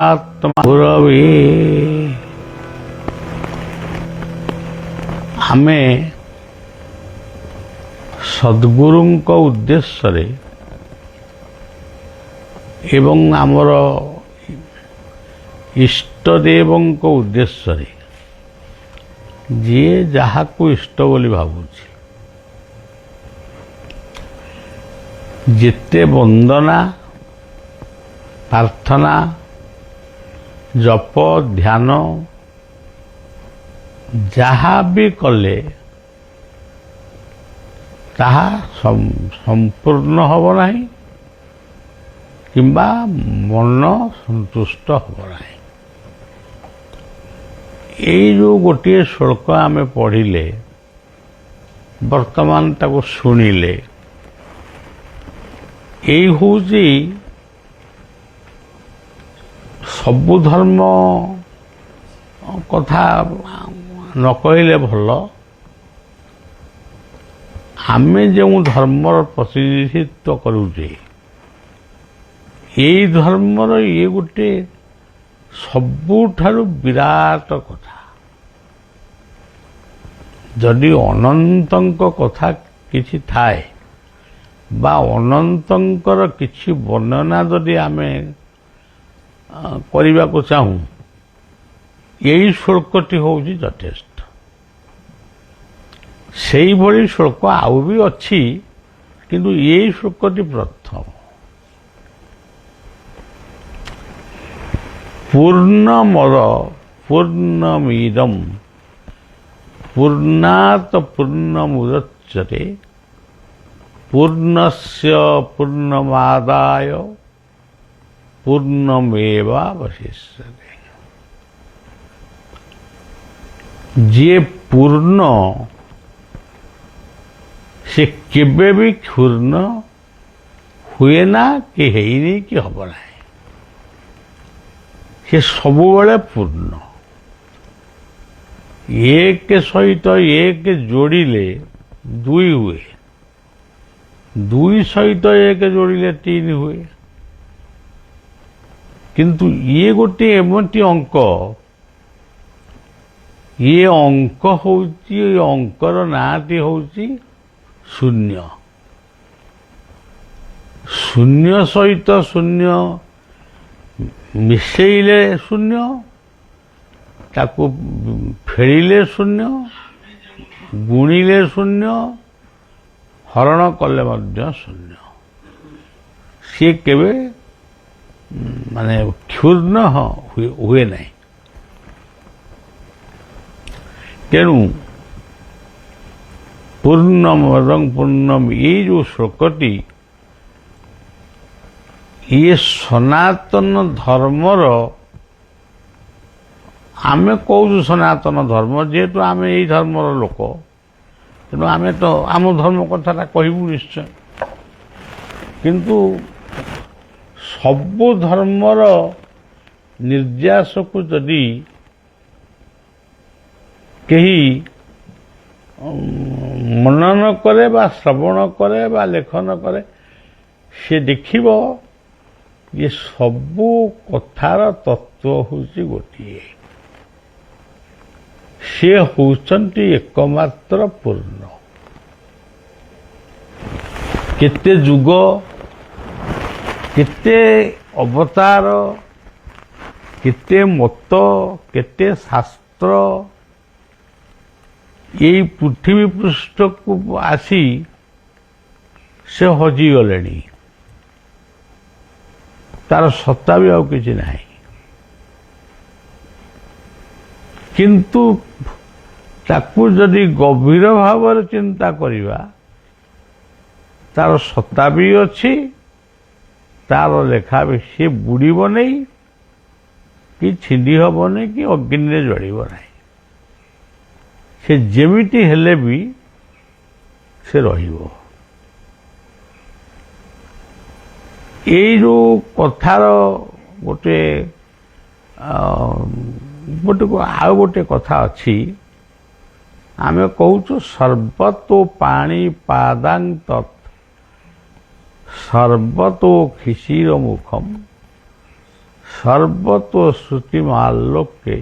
आत्मा गुरवे आमे सद्गुरुंक उद्देश्य एवं आमर इष्टदेवंक उद्देश्य जी जहा को इष्ट बोली भावुछि जिते वंदना प्रार्थना जप ध्यान जहा भी कले ताहा संपूर्ण हब नहीं किंबा मन संतुष्ट हब नहीं। ये जो गोटे श्लोक आमे पढ़िले वर्तमान ताको शुणिले यही हूँ सबु धर्म कथा न कहले भल आमे जो धर्मर प्रतिनिधित्व करुचे यही धर्मर ये गोटे सबुठारु विराट कथा। जदि अनंतंक कथा किछि थाए बा अनंतंकर किछि वर्णना जदि आमे करने को चाहूँ यही श्लोकटी हूँ यथेष्ट। से ही भली श्लोक आउ भी अच्छी किंतु यही श्लोकटी प्रथम। पूर्णमद पूर्णमिदं पूर्णात् पूर्णमुदच्यते पूर्णस्य पूर्णमादाय पूर्णमेवावशिष्यते। जे पूर्ण से केबे भी क्षुर्ण हुए ना कि हेनी कि हब ना से सबुबले पूर्ण। एक सहित एक जोड़िले दुई हुए दुई सहित एक जोड़िले तीन हुए किंतु ये गोटे एमती अंक ये अंक होउची अंकर नाटी होउची शून्य। शून्य सहित शून्य मिसेइले शून्य ताकू फेरिले शून्य गुणिले शून्य हरण कले मध्य शून्य। सी केबे माने क्षुर्ण हुए नहीं। तेणु पूर्णमदं पूर्णम ये जो श्लोकटी ये सनातन धर्मर आमे कहूँ सनातन धर्म जेहेतु आमे यही धर्मर लोक तेणु आमे तो आम धर्म कथा कहबू निश्चय किंतु सबु धर्मर निर्यास को जदि कही मनन करे बा श्रवण करे बा लेखन करे से देखिबो ये सबु कथार तत्व होची गोटिए से होचंती एकमात्र पूर्ण। केते युग केते अवतार केते मत केते शास्त्र यही पृथ्वी पृष्ठ को आसी से हजी गले तार सत्ता भी आउ किछि नाही किंतु ताकू जदि गभीर भाव चिंता करिवा तार सत्ता भी अच्छी तार लेखा भी सी बुड़ब नहीं कि छिंदी हब नहीं कि अग्नि जड़ब नहीं से जेमिति हेले भी से रहिबो। ये जो कथार गोटे आउ गोटे कथा अच्छी आमे कहूँ सर्वतो पाणी पादां तत् सर्वतो खिशीर मुखम ସର୍ବତୋ ଶ୍ରୁତିମାଲୋକେ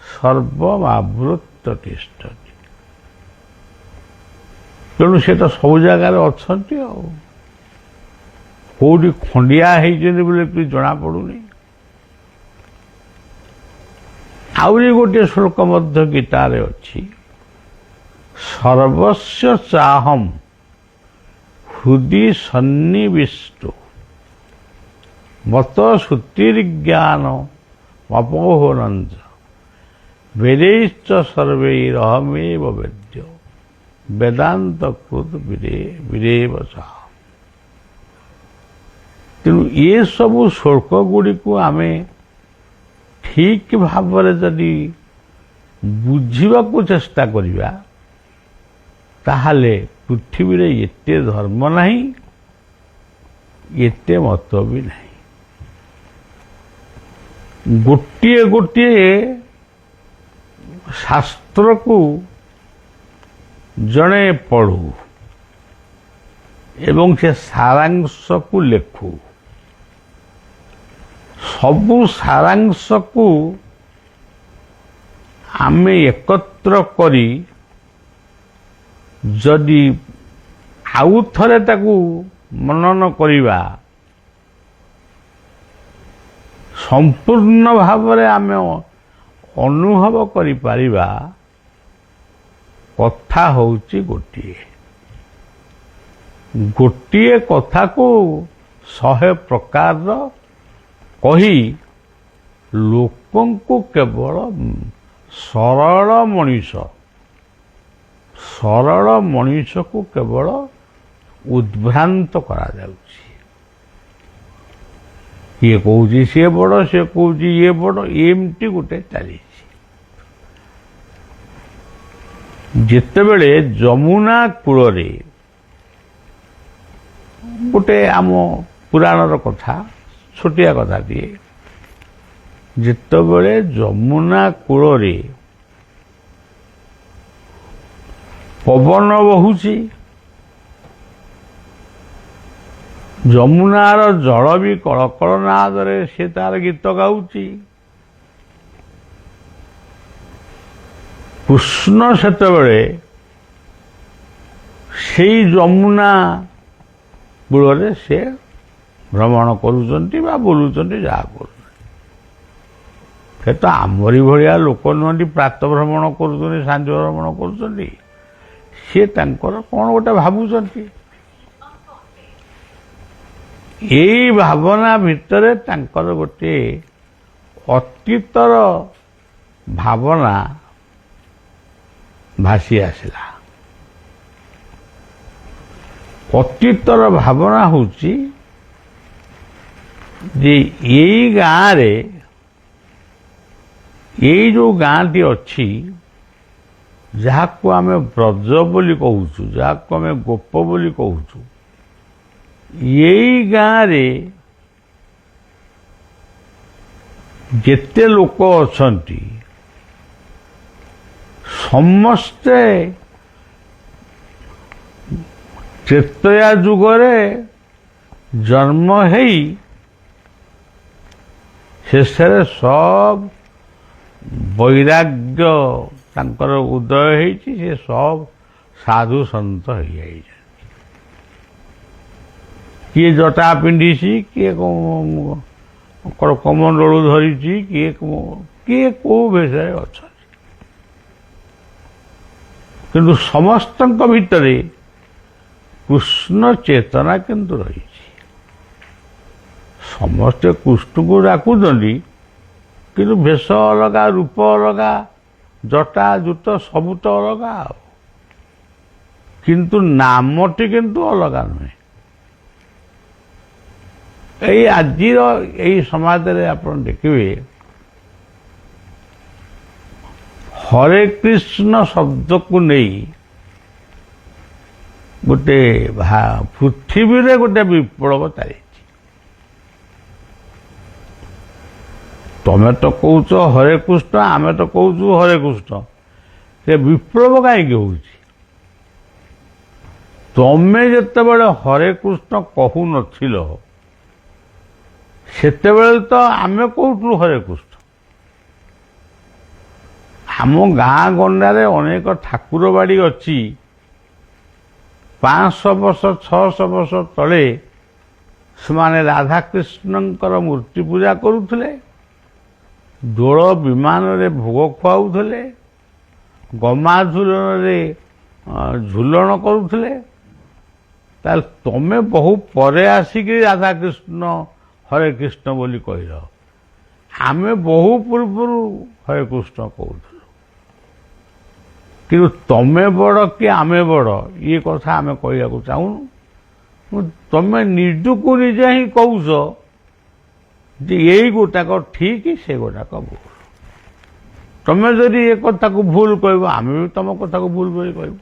ସର୍ବମାବୃତ୍ତ ତିଷ୍ଠତି। ତେଣୁ ସେ ତ ସବୁ ଜାଗାରେ ଅଛନ୍ତି ଆଉ, କୋଉଠି ଖଣ୍ଡିଆ ହେଇଛନ୍ତି ବୋଲି କିଛି ଜଣାପଡ଼ୁନି। ଆହୁରି ଗୋଟିଏ ଶ୍ଲୋକ ମଧ୍ୟ ଗୀତାରେ ଅଛି, ସର୍ବସ୍ୟ ଚାହମ୍ ହୃଦି ସନ୍ନିବିଷ୍ଟୋ ମତ ଶ୍ରୁତିର୍ଜ୍ଞାନ ଅପୋହନଞ୍ଚ ବେदैଶ୍ଚ ସର୍ବୈରହମେବ ବେଦ୍ୟ ବେଦାନ୍ତ କୃତ ବିରେବ ସହ। ତେଣୁ ଏସବୁ ଶ୍ଲୋକ ଗୁଡ଼ିକୁ ଆମେ ଠିକ୍ ଭାବରେ ଯଦି ବୁଝିବାକୁ ଚେଷ୍ଟା କରିବା ତାହେଲେ ପୃଥିବୀରେ ଏତେ ଧର୍ମ ନାହିଁ, ଏତେ ମତ ବି ନାହିଁ। ଗୋଟିଏ ଗୋଟିଏ ଶାସ୍ତ୍ରକୁ ଜଣେ ପଢ଼ୁ ଏବଂ ସେ ସାରାଂଶକୁ ଲେଖୁ। ସବୁ ସାରାଂଶକୁ ଆମେ ଏକତ୍ର କରି ଯଦି ଆଉ ଥରେ ତାକୁ ମନନ କରିବା, ସମ୍ପୂର୍ଣ୍ଣ ଭାବରେ ଆମେ ଅନୁଭବ କରିପାରିବା କଥା ହେଉଛି ଗୋଟିଏ। ଗୋଟିଏ କଥାକୁ 100 ପ୍ରକାରର କହି ଲୋକଙ୍କୁ କେବଳ ସରଳ ମଣିଷକୁ କେବଳ ଉଦ୍ଭ୍ରାନ୍ତ କରାଯାଉଛି। କିଏ କହୁଛି ସିଏ ବଡ଼, ସିଏ କହୁଛି ଇଏ ବଡ଼, ଏମିତି ଗୋଟେ ଚାଲିଛି। ଯେତେବେଳେ ଯମୁନା କୂଳରେ, ଗୋଟେ ଆମ ପୁରାଣର କଥା, ଛୋଟିଆ କଥାଟିଏ, ଯେତେବେଳେ ଯମୁନା କୂଳରେ ପବନ ବହୁଛି, ଯମୁନାର ଜଳ ବି କଳକଳ ନାଦରେ ସେ ତାର ଗୀତ ଗାଉଛି। କୃଷ୍ଣ ସେତେବେଳେ ସେଇ ଯମୁନା କୂଳରେ ସେ ଭ୍ରମଣ କରୁଛନ୍ତି ବା ବୁଲୁଛନ୍ତି, ଯାହା କରୁଛନ୍ତି। ସେ ତ ଆମରି ଭଳିଆ ଲୋକ ନୁହନ୍ତି, ପ୍ରାତଃ ଭ୍ରମଣ କରୁଛନ୍ତି, ସାନ୍ଧ୍ୟ ଭ୍ରମଣ କରୁଛନ୍ତି। ସେ ତାଙ୍କର କ'ଣ ଗୋଟେ ଭାବୁଛନ୍ତି। ଏଇ ଭାବନା ଭିତରେ ତାଙ୍କର ଗୋଟିଏ ଅତୀତର ଭାବନା ଭାସି ଆସିଲା। ଅତୀତର ଭାବନା ହେଉଛି ଯେ ଏଇ ଗାଁରେ, ଏଇ ଯେଉଁ ଗାଁଟି ଅଛି, ଯାହାକୁ ଆମେ ବ୍ରଜ ବୋଲି କହୁଛୁ, ଯାହାକୁ ଆମେ ଗୋପ ବୋଲି କହୁଛୁ, ଏଇ ଗାଁରେ ଯେତେ ଲୋକ ଅଛନ୍ତି ସମସ୍ତେ ତ୍ରେତୟା ଯୁଗରେ ଜନ୍ମ ହେଇ ଶେଷରେ ସବ ବୈରାଗ୍ୟ ତାଙ୍କର ଉଦୟ ହେଇଛି, ସେ ସବ ସାଧୁ ସନ୍ଥ ହେଇଯାଇଛି। କିଏ ଜଟା ପିନ୍ଧିଛି, କିଏ କମଣ୍ଡଳୁ ଧରିଛି, କିଏ କୋଉ ବେଶରେ ଅଛନ୍ତି, କିନ୍ତୁ ସମସ୍ତଙ୍କ ଭିତରେ କୃଷ୍ଣ ଚେତନା କିନ୍ତୁ ରହିଛି। ସମସ୍ତେ କୃଷ୍ଣକୁ ଡାକୁଛନ୍ତି, କିନ୍ତୁ ଭେଷ ଅଲଗା, ରୂପ ଅଲଗା, ଜଟା ଜୁଟ ସବୁ ତ ଅଲଗା ଆଉ, କିନ୍ତୁ ନାମଟି କିନ୍ତୁ ଅଲଗା ନୁହେଁ। ଏଇ ଆଜିର ଏଇ ସମାଜରେ ଆପଣ ଦେଖିବେ, ହରେ କୃଷ୍ଣ ଶବ୍ଦକୁ ନେଇ ଗୋଟେ ପୃଥିବୀରେ ଗୋଟେ ବିପ୍ଳବ ଚାଲିଛି। ତମେ ତ କହୁଛ ହରେ କୃଷ୍ଣ, ଆମେ ତ କହୁଛୁ ହରେ କୃଷ୍ଣ, ସେ ବିପ୍ଳବ କାହିଁକି ହଉଛି? ତମେ ଯେତେବେଳେ ହରେ କୃଷ୍ଣ କହୁନଥିଲ, ସେତେବେଳେ ତ ଆମେ କହୁଥିଲୁ ହରେ କୃଷ୍ଣ। ଆମ ଗାଁ ଗଣ୍ଡାରେ ଅନେକ ଠାକୁର ବାଡ଼ି ଅଛି। 500 ବର୍ଷ 600 ବର୍ଷ ତଳେ ସେମାନେ ରାଧାକୃଷ୍ଣଙ୍କର ମୂର୍ତ୍ତି ପୂଜା କରୁଥିଲେ, ଦୋଳ ବିମାନରେ ଭୋଗ ଖୁଆଉଥିଲେ, ଗମାଝୁଲନରେ ଝୁଲଣ କରୁଥିଲେ। ତାହେଲେ ତମେ ବହୁ ପରେ ଆସିକି ରାଧାକୃଷ୍ଣ ହରେ କୃଷ୍ଣ ବୋଲି କହିଲ। ଆମେ ବହୁ ପୂର୍ବରୁ ହରେ କୃଷ୍ଣ କହୁଥିଲୁ। କିନ୍ତୁ ତମେ ବଡ଼ କି ଆମେ ବଡ଼ ଇଏ କଥା ଆମେ କହିବାକୁ ଚାହୁଁନୁ। ତମେ ନିଜକୁ ନିଜେ ହିଁ କହୁଛ ଯେ ଏଇ ଗୋଟାକ ଠିକ ସେ ଗୋଟାକ ଭୁଲ। ତମେ ଯଦି ଏ କଥାକୁ ଭୁଲ କହିବ ଆମେ ବି ତମ କଥାକୁ ଭୁଲ ବୋଲି କହିବୁ।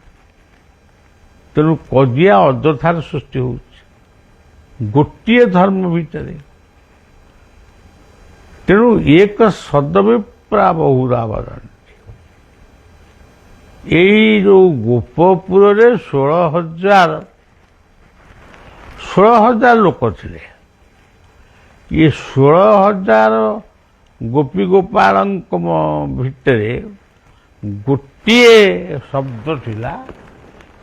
ତେଣୁ କଜିଆ ଅଯଥାରେ ସୃଷ୍ଟି ହେଉଛି ଗୋଟିଏ ଧର୍ମ ଭିତରେ। ତେଣୁ ଏକ ସଦବିପ୍ରା ବହୁଧା ବଦନ୍ତି। ଏଇ ଯୋଉ ଗୋପପୁରରେ 16,000 ଲୋକ ଥିଲେ। ये 16,000 ଗୋପୀ ଗୋପାଳଙ୍କ ଭିତରେ ଗୋଟିଏ ଶବ୍ଦ ଥିଲା।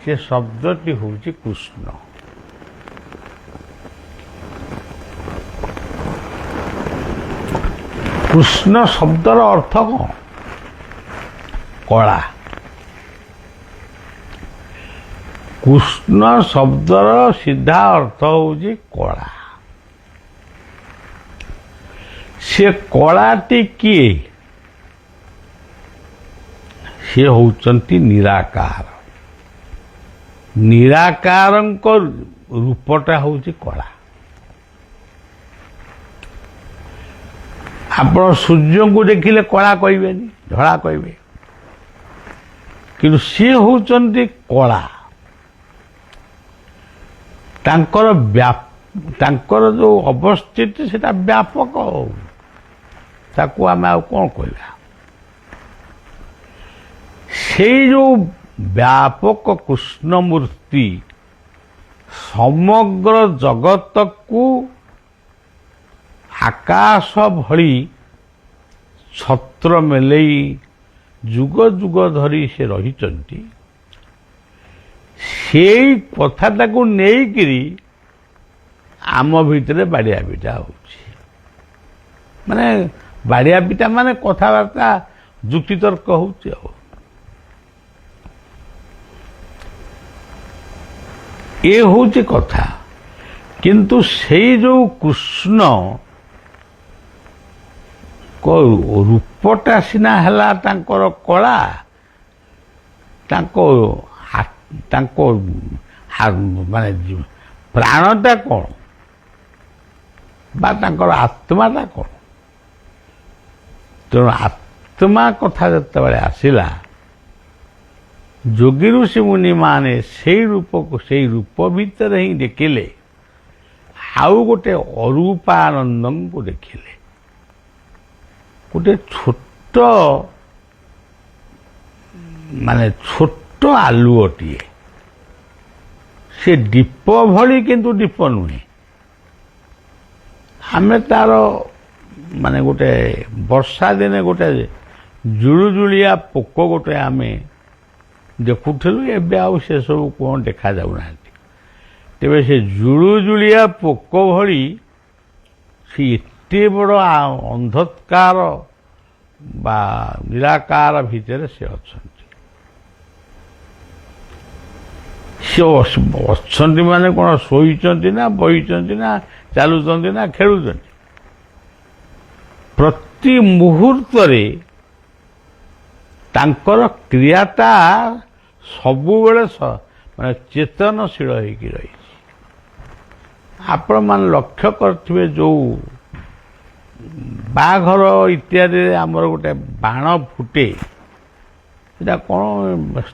ସେ ଶବ୍ଦଟି ହେଉଛି କୃଷ୍ଣ। କୃଷ୍ଣ ଶବ୍ଦର ଅର୍ଥ କ'ଣ? କଳା। କୃଷ୍ଣ ଶବ୍ଦର ସିଧା ଅର୍ଥ ହେଉଛି କଳା। ସେ କଳାଟି କିଏ? ସେ ହେଉଛନ୍ତି ନିରାକାର। ନିରାକାରଙ୍କ ରୂପଟା ହେଉଛି କଳା। ଆପଣ ସୂର୍ଯ୍ୟଙ୍କୁ ଦେଖିଲେ କଳା କହିବେନି, ଧଳା କହିବେ। କିନ୍ତୁ ସିଏ ହେଉଛନ୍ତି କଳା। ତାଙ୍କର ଯୋଉ ଅବସ୍ଥିତି ସେଟା ବ୍ୟାପକ ହଉ, ତାକୁ ଆମେ ଆଉ କ'ଣ କହିବା? ସେଇ ଯୋଉ ବ୍ୟାପକ କୃଷ୍ଣ ମୂର୍ତ୍ତି ସମଗ୍ର ଜଗତକୁ ଆକାଶ ଭଳି ଛତ୍ର ମେଲେଇ ଯୁଗ ଯୁଗ ଧରି ସେ ରହିଛନ୍ତି। ସେଇ କଥାଟାକୁ ନେଇକିରି ଆମ ଭିତରେ ବାଡ଼ିଆ ପିଟା ହେଉଛି। ମାନେ ବାଡ଼ିଆ ପିଟା ମାନେ କଥାବାର୍ତ୍ତା ଯୁକ୍ତିତର୍କ ହେଉଛି ଆଉ। ଏ ହେଉଛି କଥା। କିନ୍ତୁ ସେଇ ଯୋଉ କୃଷ୍ଣ ରୂପଟା ସିନା ହେଲା ତାଙ୍କର କଳା, ତାଙ୍କ ମାନେ ପ୍ରାଣଟା କ'ଣ ବା ତାଙ୍କର ଆତ୍ମାଟା କ'ଣ? ତେଣୁ ଆତ୍ମା କଥା ଯେତେବେଳେ ଆସିଲା, ଯୋଗୀ ଋଷି ମୁନିମାନେ ସେଇ ରୂପକୁ ସେଇ ରୂପ ଭିତରେ ହିଁ ଦେଖିଲେ। ଆଉ ଗୋଟେ ଅରୂପାନନ୍ଦଙ୍କୁ ଦେଖିଲେ। ଗୋଟେ ଛୋଟ ଆଲୁଅଟିଏ। ସେ ଦୀପ ଭଳି କିନ୍ତୁ ଦୀପ ନୁହେଁ। ଆମେ ତାର ଗୋଟେ ବର୍ଷା ଦିନେ ଗୋଟେ ଜୁଳୁଜୁଳିଆ ପୋକ ଗୋଟେ ଆମେ ଦେଖୁଥିଲୁ। ଏବେ ଆଉ ସେସବୁ କ'ଣ ଦେଖାଯାଉନାହାନ୍ତି। ତେବେ ସେ ଜୁଳୁଜୁଳିଆ ପୋକ ଭଳି ସେ ଏତେ ବଡ଼ ଅନ୍ଧକାର ବା ନିରାକାର ଭିତରେ ସେ ଅଛନ୍ତି। ସେ ଅଛନ୍ତି ମାନେ କ'ଣ ଶୋଇଛନ୍ତି ନା ବହିଛନ୍ତି ନା ଚାଲୁଛନ୍ତି ନା ଖେଳୁଛନ୍ତି? ପ୍ରତି ମୁହୂର୍ତ୍ତରେ ତାଙ୍କର କ୍ରିୟାଟା ସବୁବେଳେ ଚେତନଶୀଳ ହେଇକି ରହିଛି। ଆପଣମାନେ ଲକ୍ଷ୍ୟ କରିଥିବେ ଯୋଉ ବାହାଘର ଇତ୍ୟାଦିରେ ଆମର ଗୋଟେ ବାଣ ଫୁଟେ, ସେଟା କ'ଣ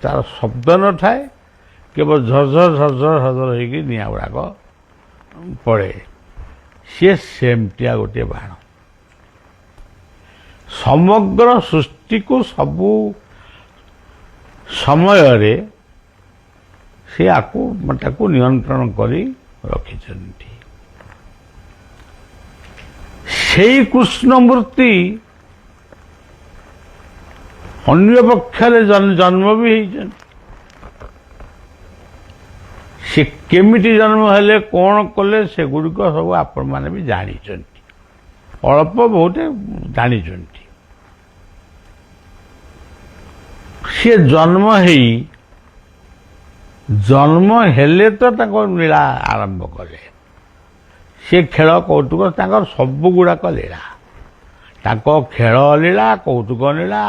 ତାର ଶବ୍ଦ ନଥାଏ, କେବଳ ଝରଝର ଝରଝର ଝରଝର ହେଇକି ନିଆଁ ଗୁଡ଼ାକ ପଡ଼େ। ସିଏ ସେମିତିଆ ଗୋଟିଏ ବାଣ। ସମଗ୍ର ସୃଷ୍ଟିକୁ ସବୁ ସମୟରେ ସେ ତାକୁ ନିୟନ୍ତ୍ରଣ କରି ରଖିଛନ୍ତି। ସେଇ କୃଷ୍ଣ ମୂର୍ତ୍ତି ଅନ୍ୟ ପକ୍ଷରେ ଜନ୍ମ ବି ହେଇଛନ୍ତି। ସେ କେମିତି ଜନ୍ମ ହେଲେ, କ'ଣ କଲେ, ସେଗୁଡ଼ିକ ସବୁ ଆପଣମାନେ ବି ଜାଣିଛନ୍ତି, ଅଳ୍ପ ବହୁତ ଜାଣିଛନ୍ତି। ସେ ଜନ୍ମ ହେଲେ ତ ତାଙ୍କ ଲୀଳା ଆରମ୍ଭ କଲେ। ସେ ଖେଳ କୌତୁକ ତାଙ୍କର ସବୁଗୁଡ଼ାକ ଲୀଳା, ତାଙ୍କ ଖେଳ ଲୀଳା, କୌତୁକ ଲୀଳା,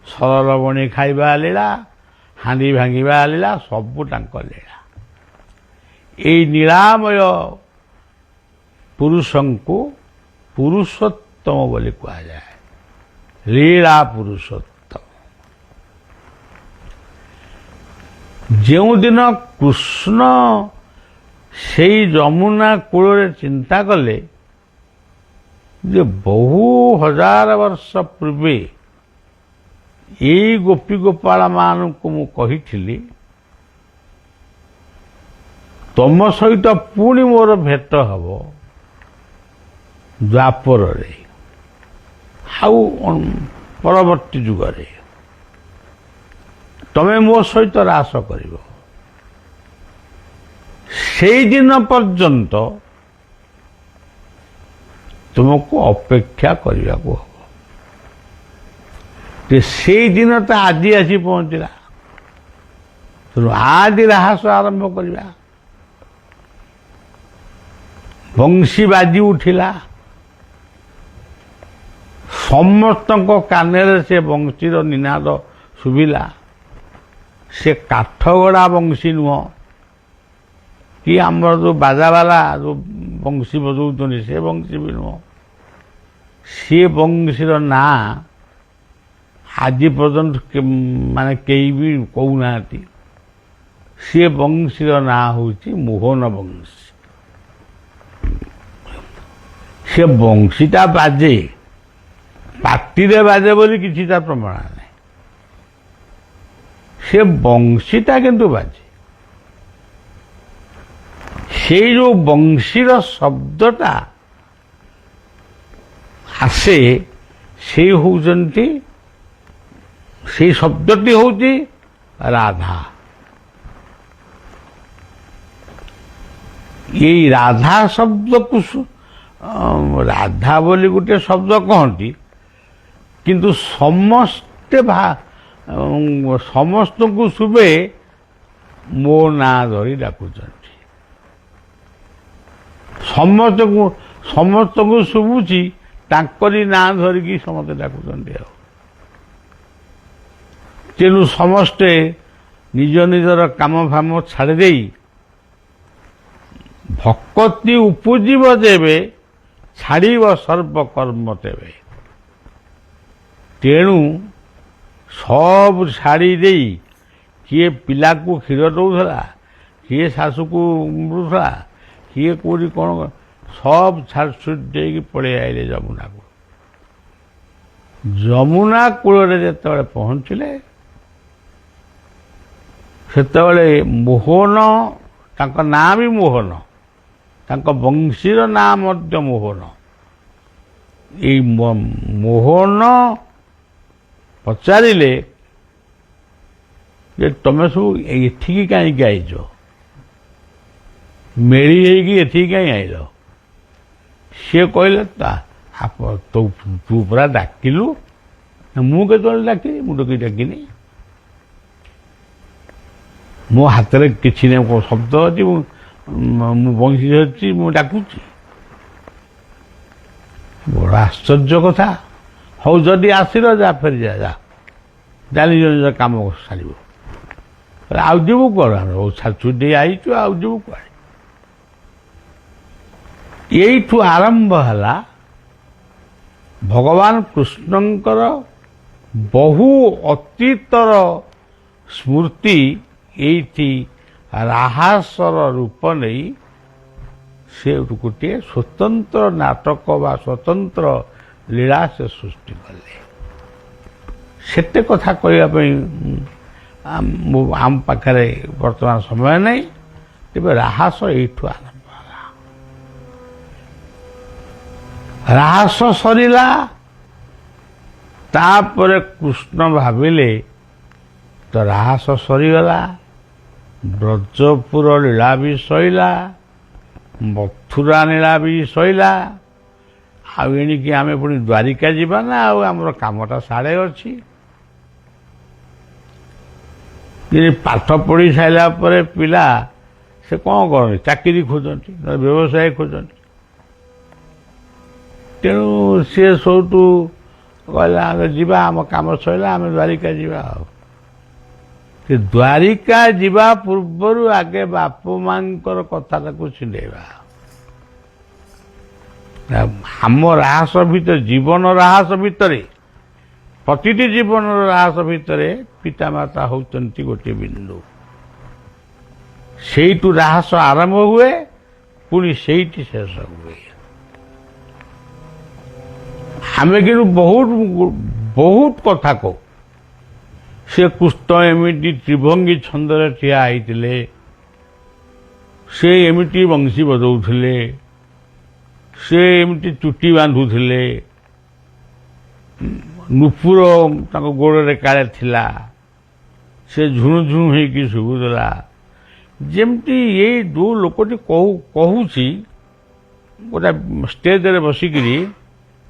ସରଲବଣୀ ଖାଇବା ଲୀଳା, ହାଣ୍ଡି ଭାଙ୍ଗିବା ଲୀଳା, ସବୁ ତାଙ୍କ ଲୀଳା। ଏଇ ନୀଳାମୟ ପୁରୁଷଙ୍କୁ ପୁରୁଷୋତ୍ତମ ବୋଲି କୁହାଯାଏ, ଲୀଳା ପୁରୁଷୋତ୍ତମ। ଯେଉଁଦିନ କୃଷ୍ଣ ସେଇ ଯମୁନା କୂଳରେ ଚିନ୍ତା କଲେ ଯେ ବହୁ ହଜାର ବର୍ଷ ପୂର୍ବେ ଏଇ ଗୋପୀ ଗୋପାଳମାନଙ୍କୁ ମୁଁ କହିଥିଲି ତମ ସହିତ ପୁଣି ମୋର ଭେଟ ହେବ ଦ୍ୱାପରରେ ଆଉ ପରବର୍ତ୍ତୀ ଯୁଗରେ, ତମେ ମୋ ସହିତ ରାସ କରିବ। ସେଇଦିନ ପର୍ଯ୍ୟନ୍ତ ତୁମକୁ ଅପେକ୍ଷା କରିବାକୁ ହେବ। ସେଇଦିନ ତ ଆଜି ଆସି ପହଞ୍ଚିଲା, ତେଣୁ ଆଜି ରାହାସ ଆରମ୍ଭ କରିବା। ବଂଶୀ ବାଜି ଉଠିଲା, ସମସ୍ତଙ୍କ କାନରେ ସେ ବଂଶୀର ନିନାଦ ଶୁଭିଲା। ସେ କାଠଗଡ଼ା ବଂଶୀ ନୁହଁ କି ଆମର ଯେଉଁ ବାଜାବାଲା ଯେଉଁ ବଂଶୀ ବଜାଉଛନ୍ତି ସେ ବଂଶୀ ବି ନୁହଁ। ସେ ବଂଶୀର ନାଁ ଆଜି ପର୍ଯ୍ୟନ୍ତ ମାନେ କେହି ବି କହୁନାହାନ୍ତି। ସେ ବଂଶୀର ନାଁ ହେଉଛି ମୋହନ ବଂଶୀ। ସେ ବଂଶୀଟା ବାଜେ, ପାଟିରେ ବାଜେ ବୋଲି କିଛି ତା ପ୍ରମାଣ ନାହିଁ। ସେ ବଂଶୀଟା କିନ୍ତୁ ବାଜେ। ସେଇ ଯେଉଁ ବଂଶୀର ଶବ୍ଦଟା ଆସେ, ସେଇ ହେଉଛନ୍ତି, ସେଇ ଶବ୍ଦଟି ହେଉଛି ରାଧା। ଏଇ ରାଧା ଶବ୍ଦକୁ ରାଧା ବୋଲି ଗୋଟେ ଶବ୍ଦ କହନ୍ତି, କିନ୍ତୁ ସମସ୍ତଙ୍କୁ ଶୁଭେ ମୋ ନାଁ ଧରି ଡାକୁଛନ୍ତି। ସମସ୍ତଙ୍କୁ ଶୁଭୁଛି ତାଙ୍କରି ନାଁ ଧରିକି ସମସ୍ତେ ଡାକୁଛନ୍ତି। ଆଉ ତେଣୁ ସମସ୍ତେ ନିଜ ନିଜର କାମ ଫାମ ଛାଡ଼ି ଦେଇ ଭକ୍ତି ଉପୁଜିବ ଯେବେ, ଛାଡ଼ିବ ସର୍ବକର୍ମ ତେବେ। ତେଣୁ ସବୁ ଛାଡ଼ି ଦେଇ, କିଏ ପିଲାକୁ କ୍ଷୀର ଦେଉଥିଲା, କିଏ ଶାଶୁକୁ ମୃଥିଲା, କିଏ କେଉଁଠି କ'ଣ, ସବୁ ଛାଡ଼ିଛୁଡ଼ି ଦେଇକି ପଳେଇ ଆଇଲେ ଯମୁନାକୁ। ଯମୁନା କୂଳରେ ଯେତେବେଳେ ପହଞ୍ଚିଲେ, ସେତେବେଳେ ମୋହନ, ତାଙ୍କ ନାଁ ବି ମୋହନ, ତାଙ୍କ ବଂଶୀର ନାଁ ମଧ୍ୟ ମୋହନ। ଏଇ ମୋହନ ପଚାରିଲେ ଯେ ତମେ ସବୁ ଏଠିକି କାହିଁକି ଆଇଛ, ମେଳି ହେଇକି ଏଠିକି କାହିଁ ଆଇଲ? ସିଏ କହିଲେ ତୁ ପୁରା ଡାକିଲୁ। ମୁଁ କେତେବେଳେ ଡାକିଲି? ମୁଁ ତ କିଛି ଡାକିନି। ମୋ ହାତରେ କିଛି ନାହିଁ, ଶବ୍ଦ ଅଛି, ମୁଁ ବଂଶୀ ଧରିଛି, ମୁଁ ଡାକୁଛି। ବଡ଼ ଆଶ୍ଚର୍ଯ୍ୟ କଥା। ହଉ ଯଦି ଆସିଲ, ଯା ଫେରିଯା, ଯା ନିଜ ନିଜ କାମ ସାରିବ। ଆଉ ଯିବୁ କୁଆଡ଼େ? ଆମେ ଛୁଟି ଆଇଛୁ, ଆଉ ଯିବୁ କୁଆଡ଼େ? ଏଇଠୁ ଆରମ୍ଭ ହେଲା ଭଗବାନ କୃଷ୍ଣଙ୍କର ବହୁ ଅତୀତର ସ୍ମୃତି। ଏଇଠି ରାହାସର ରୂପ ନେଇ ସେ ଗୋଟିଏ ସ୍ୱତନ୍ତ୍ର ନାଟକ ବା ସ୍ୱତନ୍ତ୍ର ଲୀଳା ସେ ସୃଷ୍ଟି କଲେ। ସେତେ କଥା କହିବା ପାଇଁ ଆମ ପାଖରେ ବର୍ତ୍ତମାନ ସମୟ ନାହିଁ। ତେବେ ରାହାସ ଏଇଠୁ ଆରମ୍ଭ ହେଲା। ରାହାସ ସରିଲା। ତାପରେ କୃଷ୍ଣ ଭାବିଲେ ତ ରାହାସ ସରିଗଲା, ବ୍ରଜପୁର ଲୀଳା ବି ସଇଲା, ମଥୁରା ଲୀଳା ବି ସଇଲା, ଆଉ ଏଣିକି ଆମେ ପୁଣି ଦ୍ୱାରିକା ଯିବା ନା, ଆଉ ଆମର କାମଟା ସାଡ଼େ ଅଛି। ପାଠ ପଢ଼ି ସାରିଲା ପରେ ପିଲା ସେ କ'ଣ କରନ୍ତି? ଚାକିରି ଖୋଜନ୍ତି, ବ୍ୟବସାୟ ଖୋଜନ୍ତି। ତେଣୁ ସିଏ ସବୁଠୁ କହିଲା ଆମେ ଯିବା, ଆମ କାମ ସରିଲା, ଆମେ ଦ୍ୱାରିକା ଯିବା। ଆଉ ସେ ଦ୍ୱାରିକା ଯିବା ପୂର୍ବରୁ ଆଗେ ବାପ ମାଙ୍କର କଥାଟାକୁ ଛିଣ୍ଡେଇବା। ଆମ ରାହାସ ଭିତରେ, ଜୀବନ ରାହାସ ଭିତରେ, ପ୍ରତିଟି ଜୀବନର ରାହାସ ଭିତରେ ପିତାମାତା ହେଉଛନ୍ତି ଗୋଟିଏ ବିନ୍ଦୁ। ସେଇଠୁ ରାହାସ ଆରମ୍ଭ ହୁଏ, ପୁଣି ସେଇଠି ଶେଷ ହୁଏ। ଆମେ କିନ୍ତୁ ବହୁତ କଥା କହୁ। ସେ କୃଷ୍ଣ ଏମିତି ତ୍ରିଭଙ୍ଗୀ ଛନ୍ଦରେ ଠିଆ ହେଇଥିଲେ, ସେ ଏମିତି ବଂଶୀ ବଜାଉଥିଲେ, ସେ ଏମିତି ଚୁଟି ବାନ୍ଧୁଥିଲେ, ନୂପୁର ତାଙ୍କ ଗୋଡ଼ରେ କାଳେ ଥିଲା, ସେ ଝୁଣୁ ଝୁଣୁ ହେଇକି ଶୁଭୁଥିଲା। ଯେମିତି ଏଇ ଯେଉଁ ଲୋକଟି କହୁଛି ଗୋଟେ ଷ୍ଟେଜରେ ବସିକିରି,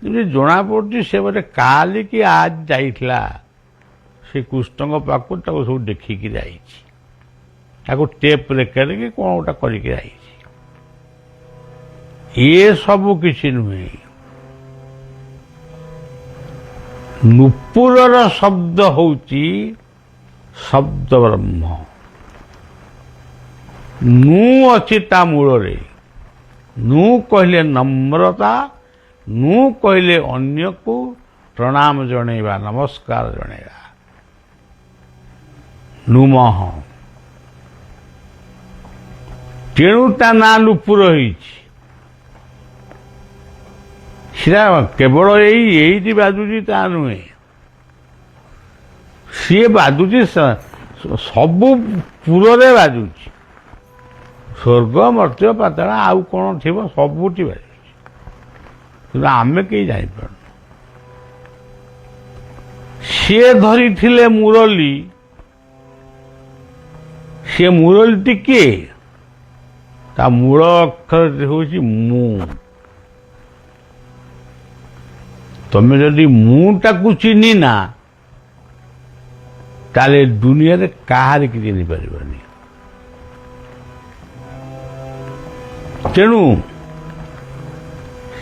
ଯେମିତି ଜଣାପଡ଼ୁଛି ସେ ଗୋଟେ କାଲି କି ଆଜ ଯାଇଥିଲା ସେ କୃଷ୍ଣଙ୍କ ପାଖକୁ, ତାକୁ ସବୁ ଦେଖିକି ଯାଇଛି, ତାକୁ ଟେପ୍ ରେକର୍ଡ କି କ'ଣ ଗୋଟେ କରିକି ଯାଇଛି। ଇଏ ସବୁ କିଛି ନୁହେଁ। ନୂପୁରର ଶବ୍ଦ ହେଉଛି ଶବ୍ଦ ବ୍ରହ୍ମ। ନୁ ଅଛି ତା ମୂଳରେ। ନୁ କହିଲେ ନମ୍ରତା, ନୁ କହିଲେ ଅନ୍ୟକୁ ପ୍ରଣାମ ଜଣେଇବା, ନମସ୍କାର ଜଣେଇବା। ନୁମଃ। ତେଣୁ ତା ନାଁ ନୂପୁର ହେଇଛି। ସେଟା କେବଳ ଏଇଠି ବାଜୁଛି ତା ନୁହେଁ, ସିଏ ବାଜୁଛି ସବୁ ପୁରରେ ବାଜୁଛି। ସ୍ୱର୍ଗ, ମର୍ତ୍ତ୍ୟ, ପାତାଳ, ଆଉ କ'ଣ ଥିବ, ସବୁଠି ବାଜୁଛି, କିନ୍ତୁ ଆମେ କେହି ଜାଣିପାରୁନୁ। ସିଏ ଧରିଥିଲେ ମୁରଲୀ। ସେ ମୁରଲୀଟି କିଏ? ତା ମୂଳ ଅକ୍ଷର ହେଉଛି ମୁଁ। ତମେ ଯଦି ମୁଁଟାକୁ ଚିହ୍ନିନା, ତାହେଲେ ଦୁନିଆରେ କାହାରିକି ଚିହ୍ନିପାରିବନି। ତେଣୁ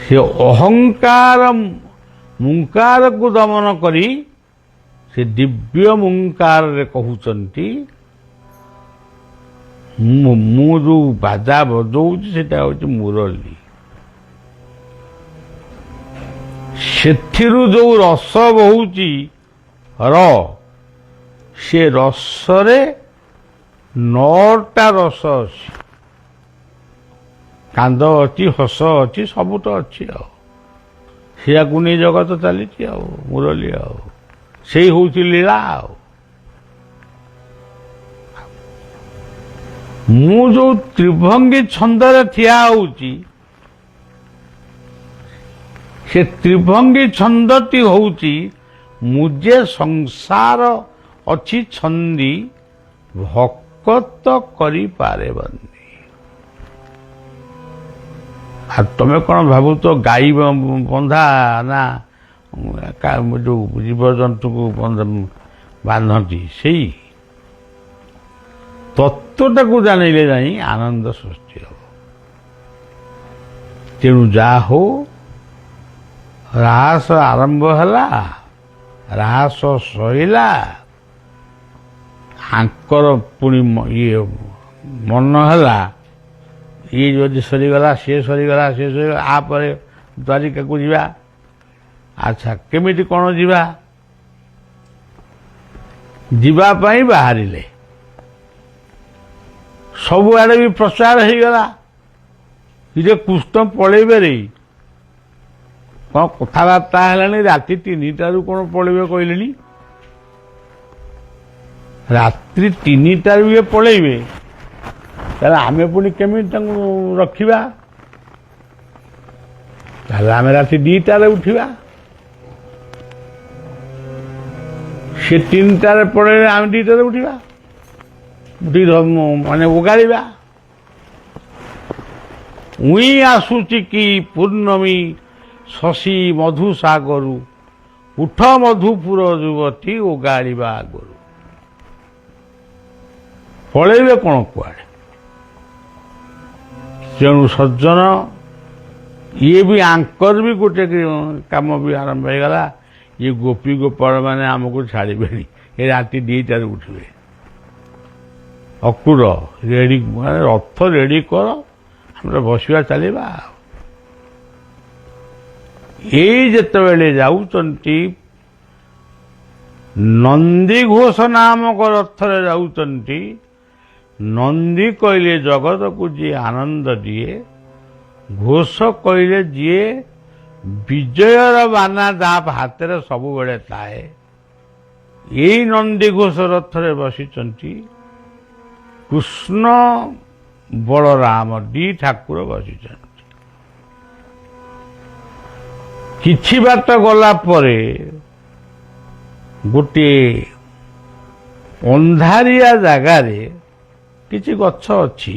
ସେ ଅହଙ୍କାର ମୁଙ୍କାରକୁ ଦମନ କରି ସେ ଦିବ୍ୟ ମୁଙ୍କାରରେ କହୁଛନ୍ତି, ମୁଁ ଯେଉଁ ବାଜା ବଜଉଛି ସେଟା ହେଉଛି ମୁରଲୀ। ସେଥିରୁ ଯେଉଁ ରସ ବହୁଛି ସେ ରସରେ 9ଟା ରସ ଅଛି। କାନ୍ଦ ଅଛି, ହସ ଅଛି, ସବୁ ତ ଅଛି। ଆଉ ସେଇଆକୁ ନେଇ ଜଗତ ଚାଲିଛି। ଆଉ ମୁରଲୀ, ଆଉ ସେଇ ହେଉଛି ଲୀଳା। ଆଉ ମୁଁ ଯେଉଁ ତ୍ରିଭଙ୍ଗୀ ଛନ୍ଦରେ ଠିଆ ହେଉଛି, ସେ ତ୍ରିଭଙ୍ଗୀ ଛନ୍ଦଟି ହେଉଛି ମୁଁ ଯେ ସଂସାର ଅଛି ଛନ୍ଦି, ଭକତ କରିପାରେ ବନ୍ଦୀ। ଆଉ ତମେ କ'ଣ ଭାବୁଛ ଗାଈ ବନ୍ଧା ନା ଯେଉଁ ଜୀବଜନ୍ତୁକୁ ବାନ୍ଧନ୍ତି? ସେଇ ତତ୍ତ୍ୱଟାକୁ ଜାଣିଲେ ଯାଇ ଆନନ୍ଦ ସୃଷ୍ଟି ହେବ। ତେଣୁ ଯାହା ହଉ, ରାହାସ ଆରମ୍ଭ ହେଲା, ରାହାସ ସରିଲା। ଆଙ୍କର ପୁଣି ମନ ହେଲା, ଇଏ ଯଦି ସରିଗଲା, ସିଏ ସରିଗଲା, ସିଏ ସରିଗଲା, ଆପରେ ଦ୍ୱାରିକାକୁ ଯିବା। ଆଚ୍ଛା, କେମିତି କ'ଣ ଯିବା? ଯିବା ପାଇଁ ବାହାରିଲେ। ସବୁଆଡ଼େ ବି ପ୍ରଚାର ହେଇଗଲା ଯେ କୃଷ୍ଣ ପଳେଇବେ ରେ। କ'ଣ କଥାବାର୍ତ୍ତା ହେଲାଣି, ରାତି 3ଟାରୁ କ'ଣ ପଳେଇବେ କହିଲେଣି। ରାତ୍ରି 3ଟାରୁ ଇଏ ପଳେଇବେ, ତାହେଲେ ଆମେ ପୁଣି କେମିତି ତାଙ୍କୁ ରଖିବା? ତାହେଲେ ଆମେ ରାତି 2ଟାରେ ଉଠିବା, ସେ 3ଟାରେ ପଳେଇଲେ ଆମେ 2ଟାରେ ଉଠିବା, ମାନେ ଓଗାଳିବା। ଉଇଁ ଆସୁଛି କି ପୂର୍ଣ୍ଣମୀ ଶଶୀ ମଧୁସାଗରୁ, ଉଠ ମଧୁପୁର ଯୁବତୀ ଓଗାଳିବା ଆଗରୁ। ପଳେଇବେ କ'ଣ କୁଆଡ଼େ? ତେଣୁ ସଜ୍ଜନ, ଇଏ ବି ଆଙ୍କର ବି ଗୋଟେ କାମ ବି ଆରମ୍ଭ ହେଇଗଲା। ଇଏ ଗୋପୀ ଗୋପାଳ ମାନେ ଆମକୁ ଛାଡ଼ିବେନି, ଏ ରାତି 2ଟାରେ ଉଠିବେ। ଅକୁର ରେଡ଼ି, ମାନେ ରଥ ରେଡ଼ି କର, ଆମେ ବସିବା ଚାଲିବା। ଏଇ ଯେତେବେଳେ ଯାଉଛନ୍ତି ନନ୍ଦିଘୋଷ ନାମକ ରଥରେ ଯାଉଛନ୍ତି, ନନ୍ଦୀ କହିଲେ ଜଗତକୁ ଯିଏ ଆନନ୍ଦ ଦିଏ, ଘୋଷ କହିଲେ ଯିଏ ବିଜୟର ବାନା ଯାହା ହାତରେ ସବୁବେଳେ ଥାଏ। ଏଇ ନନ୍ଦିଘୋଷ ରଥରେ ବସିଛନ୍ତି କୃଷ୍ଣ ବଳରାମ, 2 ଠାକୁର ବସିଛନ୍ତି। କିଛି ବାଟ ଗଲା ପରେ ଗୋଟିଏ ଅନ୍ଧାରିଆ ଜାଗାରେ କିଛି ଗଛ ଅଛି,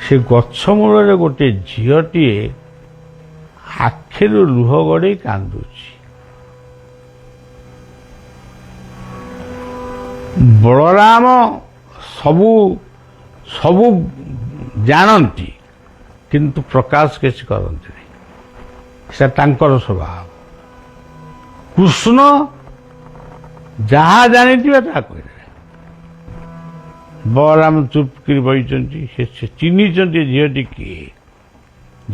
ସେ ଗଛ ମୂଳରେ ଗୋଟିଏ ଝିଅଟିଏ ଆଖିରୁ ଲୁହ ଗଡ଼େଇ କାନ୍ଦୁଛି। ବଳରାମ ସବୁ ସବୁ ଜାଣନ୍ତି, କିନ୍ତୁ ପ୍ରକାଶ କିଛି କରନ୍ତିନି, ସେ ତାଙ୍କର ସ୍ୱଭାବ। କୃଷ୍ଣ ଯାହା ଜାଣିଥିବେ ତାହା କହିଲେ। ବଳରାମ ଚୁପ୍ କରି ବସିଛନ୍ତି। ସେ ଚିହ୍ନିଛନ୍ତି ଝିଅଟି କିଏ।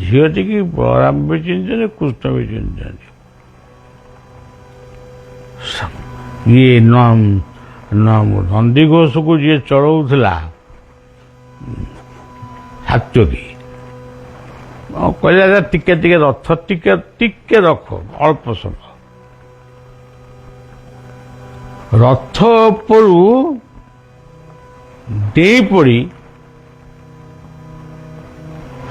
ଝିଅଟି କି ବଳରାମ ବି ଚିହ୍ନିଛନ୍ତି, କୃଷ୍ଣ ବି ଚିହ୍ନିଛନ୍ତି। ଇଏ ନନ୍ଦିଘୋଷକୁ ଯିଏ ଚଳଉଥିଲା ସାତ୍ୟକୀ, କହିଲା ଟିକେ ଟିକେ ରଥ ଟିକେ ରଖ, ଅଳ୍ପ ସମୟ। ରଥ ଉପରୁ ଡେଇଁ ପଡ଼ି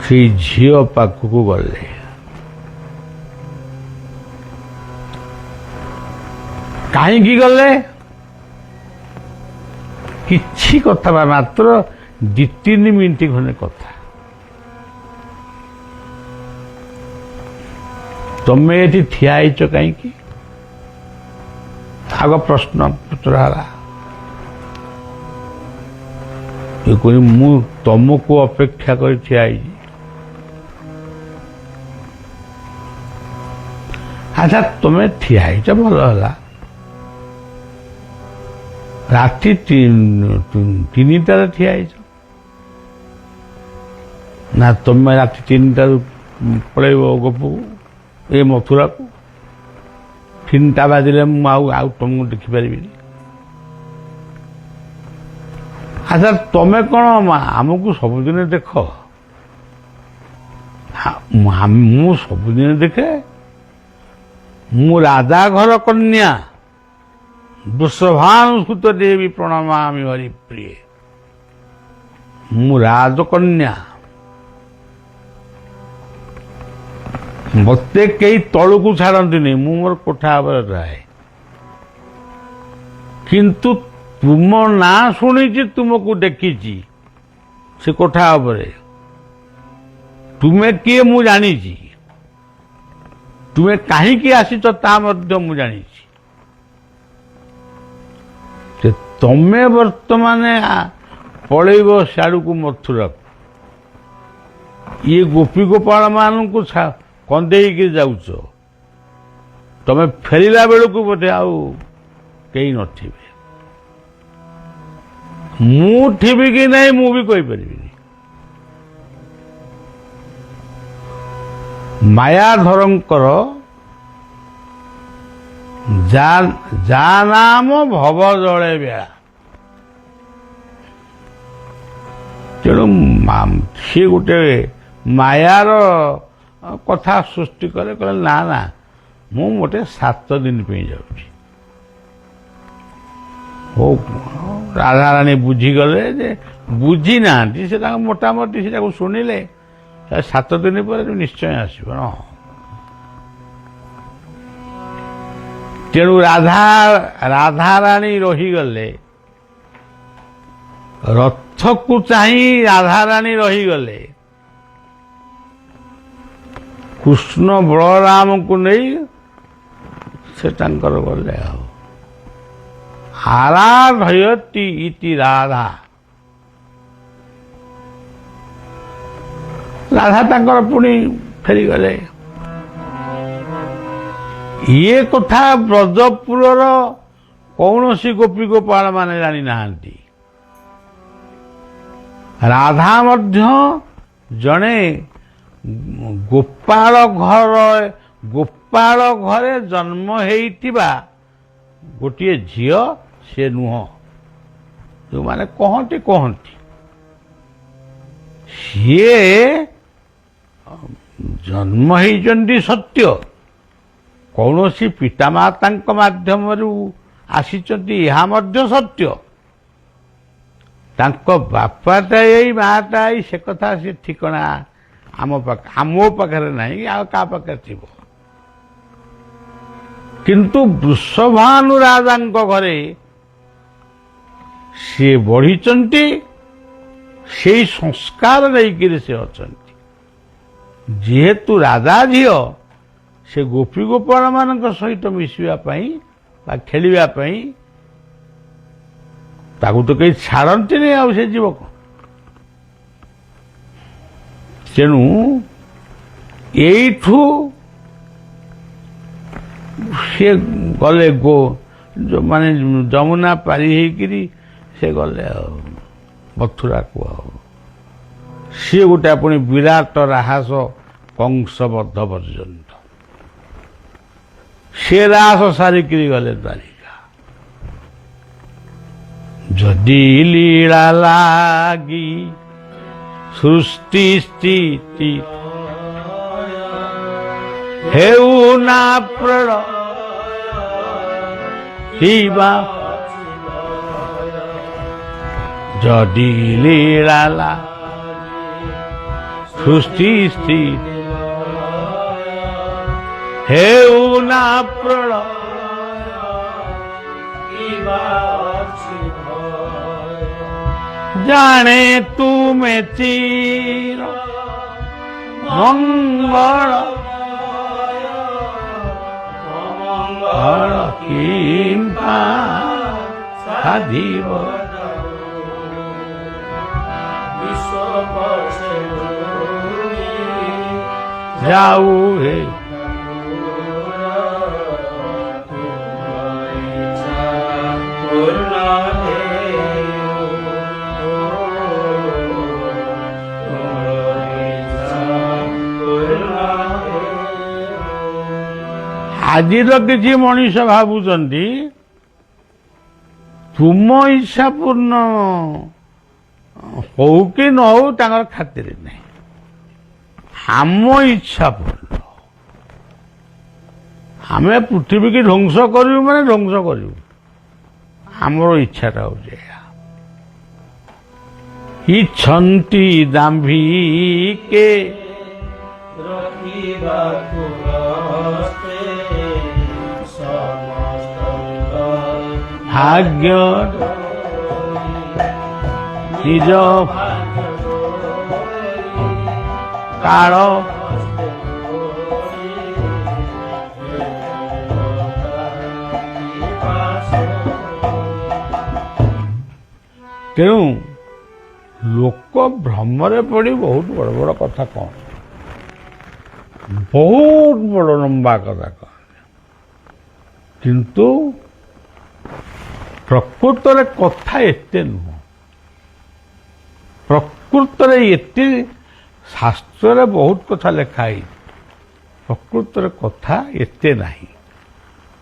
ସେଇ ଝିଅ ପାଖକୁ ଗଲେ। କାହିଁକି ଗଲେ? କିଛି କଥା, ମାତ୍ର 2-3 ମିନିଟ୍ ଖଣ୍ଡେ କଥା। ତମେ ଏଠି ଠିଆ ହେଇଛ କାହିଁକି? ଆଗ ପ୍ରଶ୍ନ ପଚରା ହେଲା। ମୁଁ ତମକୁ ଅପେକ୍ଷା କରି ଠିଆ ହେଇଛି। ଆଚ୍ଛା, ତମେ ଠିଆ ହେଇଛ ଭଲ ହେଲା, ରାତି 3ଟାରେ ଠିଆ ହେଇଛ ନା? ତମେ ରାତି 3ଟାରୁ ପଳେଇବ ଗୋପକୁ, ଏ ମଥୁରାକୁ? 3ଟା ବାଜିଲେ ମୁଁ ଆଉ ତମକୁ ଦେଖିପାରିବିନି। ଆଚ୍ଛା, ତମେ କ'ଣ ଆମକୁ ସବୁଦିନ ଦେଖ? ମୁଁ ସବୁଦିନ ଦେଖେ। ମୁଁ ରାଜା ଘର କନ୍ୟା, ବୃଷଭାନୁସୁତ ଦେବୀ ପ୍ରଣମାମି ହରିପ୍ରିୟ। ମୁଁ ରାଜକନ୍ୟା, ମତେ କେହି ତଳକୁ ଛାଡ଼ନ୍ତିନି, ମୁଁ ମୋର କୋଠା ଉପରେ ରହେ। କିନ୍ତୁ ତୁମ ନାଁ ଶୁଣିଛି, ତୁମକୁ ଦେଖିଛି ସେ କୋଠା ଉପରେ। ତୁମେ କିଏ ମୁଁ ଜାଣିଛି, ତୁମେ କାହିଁକି ଆସିଛ ତାହା ମଧ୍ୟ ମୁଁ ଜାଣିଛି। ତମେ ବର୍ତ୍ତମାନ ପଳେଇବ ସିଆଡ଼କୁ ମଥୁରାକୁ, ଇଏ ଗୋପୀ ଗୋପାଳ ମାନଙ୍କୁ କନ୍ଦେଇକି ଯାଉଛ। ତମେ ଫେରିଲା ବେଳକୁ ବୋଧେ ଆଉ କେହି ନଥିବେ। ମୁଁ ଥିବି କି ନାହିଁ ମୁଁ ବି କହିପାରିବିନି। ମାୟାଧରଙ୍କର ଯା ନାମ ଭବ ଜଳେ ବେଳା। ତେଣୁ ସିଏ ଗୋଟେ ମାୟାର କଥା ସୃଷ୍ଟି କଲେ, କହିଲେ ନା ନା, ମୁଁ ଗୋଟେ 7 ଦିନ ପାଇଁ ଯାଉଛି। ହଉ, ରାଧାରାଣୀ ବୁଝିଗଲେ ଯେ ବୁଝି ନାହାନ୍ତି, ସେ ତାଙ୍କ ମୋଟାମୋଟି ସେ ତାକୁ ଶୁଣିଲେ। 7 ଦିନ ପରେ ନିଶ୍ଚୟ ଆସିବ। ତେଣୁ ରାଧାରାଣୀ ରହିଗଲେ, ରଥକୁ ଚାହିଁ ରାଧାରାଣୀ ରହିଗଲେ, କୃଷ୍ଣ ବଳରାମଙ୍କୁ ନେଇ ସେ ତାଙ୍କର ଗଲେ। ଆଉ ଆରାଧୟତି ଇତି ରାଧା, ରାଧା ତାଙ୍କର ପୁଣି ଫେରିଗଲେ। ଇଏ କଥା ବ୍ରଜପୁରର କୌଣସି ଗୋପୀ ଗୋପାଳ ମାନେ ଜାଣିନାହାନ୍ତି। ରାଧା ମଧ୍ୟ ଜଣେ ଗୋପାଳ ଘରେ ଜନ୍ମ ହେଇଥିବା ଗୋଟିଏ ଝିଅ ସେ ନୁହଁ। ଯେଉଁମାନେ କହନ୍ତି ସିଏ ଜନ୍ମ ହେଇଛନ୍ତି ସତ୍ୟ, କୌଣସି ପିତାମାତାଙ୍କ ମାଧ୍ୟମରୁ ଆସିଛନ୍ତି ଏହା ମଧ୍ୟ ସତ୍ୟ। ତାଙ୍କ ବାପାଟା ଏଇ ମାଆଟା ଏଇ ସେ କଥା ସେ ଠିକଣା ଆମ ପାଖରେ ନାହିଁ, ଆଉ କାହା ପାଖରେ ଥିବ। କିନ୍ତୁ ବୃଷଭାନୁ ରାଜାଙ୍କ ଘରେ ସିଏ ବଢ଼ିଛନ୍ତି, ସେଇ ସଂସ୍କାର ନେଇକିରି ସେ ଅଛନ୍ତି। ଯେହେତୁ ରାଜା ଝିଅ, ସେ ଗୋପୀ ଗୋପାଳ ମାନଙ୍କ ସହିତ ମିଶିବା ପାଇଁ ବା ଖେଳିବା ପାଇଁ ତାକୁ ତ କେହି ଛାଡ଼ନ୍ତିନି। ଆଉ ସେ ଯିବ କଣ? ତେଣୁ ଏଇଠୁ ସେ ଗଲେ ମାନେ ଯମୁନା ପାରି ହେଇକିରି ସେ ଗଲେ ଆଉ ମଥୁରାକୁ। ଆଉ ସିଏ ଗୋଟେ ପୁଣି ବିରାଟ ରାହାସ କଂସବଦ୍ଧ ପର୍ଯ୍ୟନ୍ତ ସେ ରାହାସ ସାରିକିରି ଗଲେ ଦ୍ୱାରିକା। ଯଦି ଲୀଳା ଲାଗି ସୃଷ୍ଟି ସ୍ଥିତି ହେଉ ନା ପ୍ରଳୟ ଶିବା, ଯଦି ଲୀଳା ସୃଷ୍ଟି ସ୍ଥିତି ହେଉ ନା ପ୍ରଳୟ, ଜାଣେ ତୁମେ ଚିର ମଙ୍ଗଳ କିମ୍ପା ସାଧିବ ଯାଉ ହେ ଆଜିର କିଛି ମଣିଷ ଭାବୁଛନ୍ତି ତୁମ ଇଚ୍ଛା ପୂର୍ଣ୍ଣ ହଉ କି ନ ହଉ ତାଙ୍କର ଖାତିର ନାହିଁ। ଆମ ଇଚ୍ଛା ପୂର୍ଣ୍ଣ, ଆମେ ପୃଥିବୀକି ଧ୍ୱଂସ କରିବୁ ମାନେ ଧ୍ୱଂସ କରିବୁ। ଆମର ଇଚ୍ଛାଟା ହଉଛି ଏହା। ଇଚ୍ଛନ୍ତି ଦାମ୍ଭିକେ ଭାଗ୍ୟ ନିଜ କାଳ ତେଣୁ ଲୋକ ଭ୍ରମରେ ପଡ଼ି ବହୁତ ବଡ଼ ବଡ଼ କଥା କଣ, ବହୁତ ବଡ଼ ଲମ୍ବା କଥା କହ, କିନ୍ତୁ ପ୍ରକୃତରେ କଥା ଏତେ ନୁହଁ। ପ୍ରକୃତରେ ଏତେ ଶାସ୍ତ୍ରରେ ବହୁତ କଥା ଲେଖା ହେଇଛି, ପ୍ରକୃତରେ କଥା ଏତେ ନାହିଁ।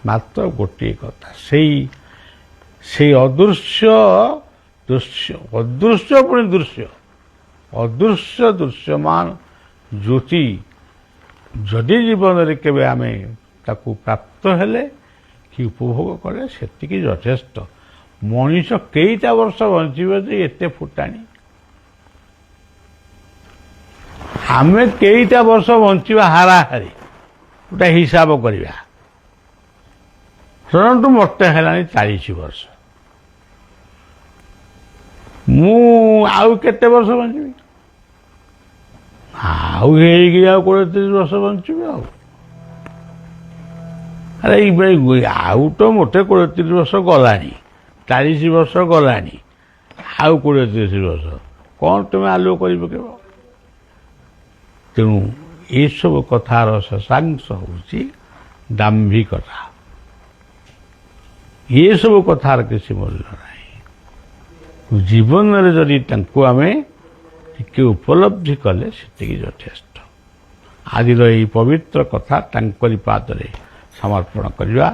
ମାତ୍ର ଗୋଟିଏ କଥା, ସେଇ ଅଦୃଶ୍ୟ ଦୃଶ୍ୟ, ଅଦୃଶ୍ୟ ପୁଣି ଦୃଶ୍ୟ, ଅଦୃଶ୍ୟ ଦୃଶ୍ୟମାନ ଜ୍ୟୋତି ଯଦି ଜୀବନରେ କେବେ ଆମେ ତାକୁ ପ୍ରାପ୍ତ ହେଲେ କି ଉପଭୋଗ କଲେ ସେତିକି ଯଥେଷ୍ଟ। ମଣିଷ କେଇଟା ବର୍ଷ ବଞ୍ଚିବ ଯେ ଏତେ ଫୁଟାଣି? ଆମେ କେଇଟା ବର୍ଷ ବଞ୍ଚିବା ହାରାହାରି ଗୋଟେ ହିସାବ କରିବା। ଧରନ୍ତୁ ମୋତେ ହେଲାଣି 40 ବର୍ଷ, ମୁଁ ଆଉ କେତେ ବର୍ଷ ବଞ୍ଚିବି? ଆଉ ହେଇକି ଆଉ 20-30 ବର୍ଷ ବଞ୍ଚିବି। ଆଉ ଆରେ ଆଉ ତ ମୋଟେ 20-30 ବର୍ଷ ଗଲାଣି, 40 ବର୍ଷ ଗଲାଣି, ଆଉ 20-30 ବର୍ଷ କ'ଣ ତୁମେ ଆଲୁଅ କରି ପକେଇବ? ତେଣୁ ଏସବୁ କଥାର ଶେଷାଂଶ ହେଉଛି ଦାମ୍ଭିକତା। ଏସବୁ କଥାର କିଛି ମୂଲ୍ୟ ନାହିଁ। ଜୀବନରେ ଯଦି ତାଙ୍କୁ ଆମେ ଟିକେ ଉପଲବ୍ଧି କଲେ ସେତିକି ଯଥେଷ୍ଟ। ଆଜିର ଏହି ପବିତ୍ର କଥା ତାଙ୍କରି ପାଦରେ ସମର୍ପଣ କରିବା,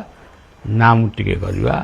ନାମ ଟିକେ କରିବା।